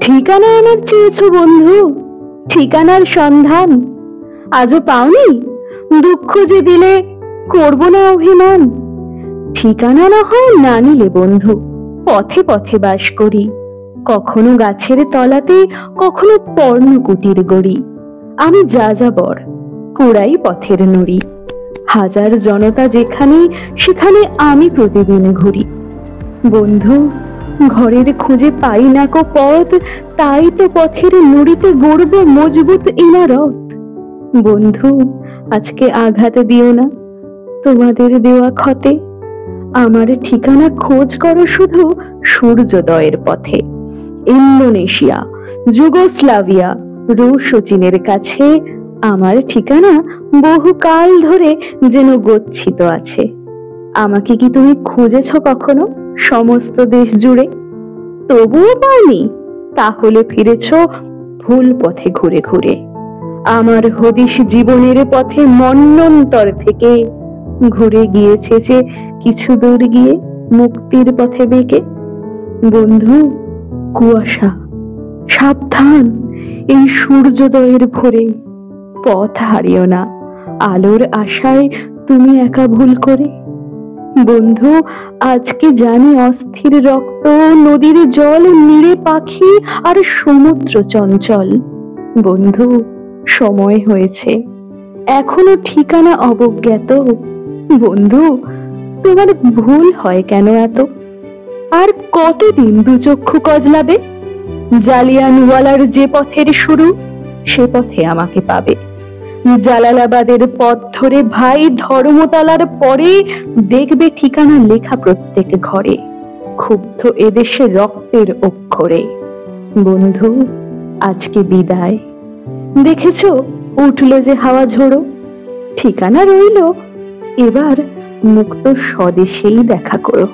ঠিকানা আমার চেয়েছো বন্ধু, ঠিকানার সন্ধান আজও পাওনি? দুঃখ যে দিলে করব না অভিমান। ঠিকানা না হয় না নিলে বন্ধু, পথে পথে বাস করি, কখনো গাছের তলাতে, কখনো পর্ণকুটির গড়ি। আমি যাযাবর, কুড়াই পথের নুড়ি, হাজার জনতা যেখানে সেখানে আমি প্রতিদিন ঘুরি। বন্ধু, ঘরের খুঁজে পাই না কো পথ, তাই তো পথের নুড়িতে গড়ব মজবুত ইমারত। বন্ধু, আজকে আঘাত দিও না তোমাদের দেওয়া ক্ষতে, আমার ঠিকানা খোঁজ করো শুধু সূর্যোদয়ের পথে। ইন্দোনেশিয়া, যুগোস্লাভিয়া, রুশ ও চীনের কাছে আমার ঠিকানা বহুকাল ধরে যেন গচ্ছিত আছে। আমাকে কি তুমি খুঁজেছ কখনো সমস্ত দেশ জুড়ে? তবুও পাওনি? তাহলে ফিরেছ ভুল পথে ঘুরে ঘুরে। আমার হদিশ জীবনের পথে মন্বন্তর থেকে ঘুরে গিয়েছে যে কিছু দূর গিয়ে মুক্তির পথে বেঁকে। বন্ধু, কুয়াশা, সাবধান, এই সূর্যোদয়ের ভোরে পথ হারিও না আলোর আশায় তুমি একা ভুল করে। বন্ধু, আজকে জানি অস্থির রক্ত, নদীর জল, নীড়ে পাখি আর সমুদ্র চঞ্চল। বন্ধু, সময় হয়েছে, এখনো ঠিকানা অবজ্ঞাত। বন্ধু, তোমার ভুল হয় কেন এত? আর কতদিন দুচক্ষু কজলাবে? জালিয়ানওয়ালার যে পথের শুরু, সে পথে আমাকে পাবে। জালালাবাদের পথ ধরে ভাই ধর্মতলার পরে দেখবে ঠিকানা লেখা প্রত্যেক ঘরে, ক্ষুব্ধ এদেশে রক্তের অক্ষরে। বন্ধু, আজকে বিদায়। দেখেছো উঠলো যে হাওয়া ঝোড়ো, ঠিকানা রইল, এবার মুক্ত স্বদেশেই দেখা করো।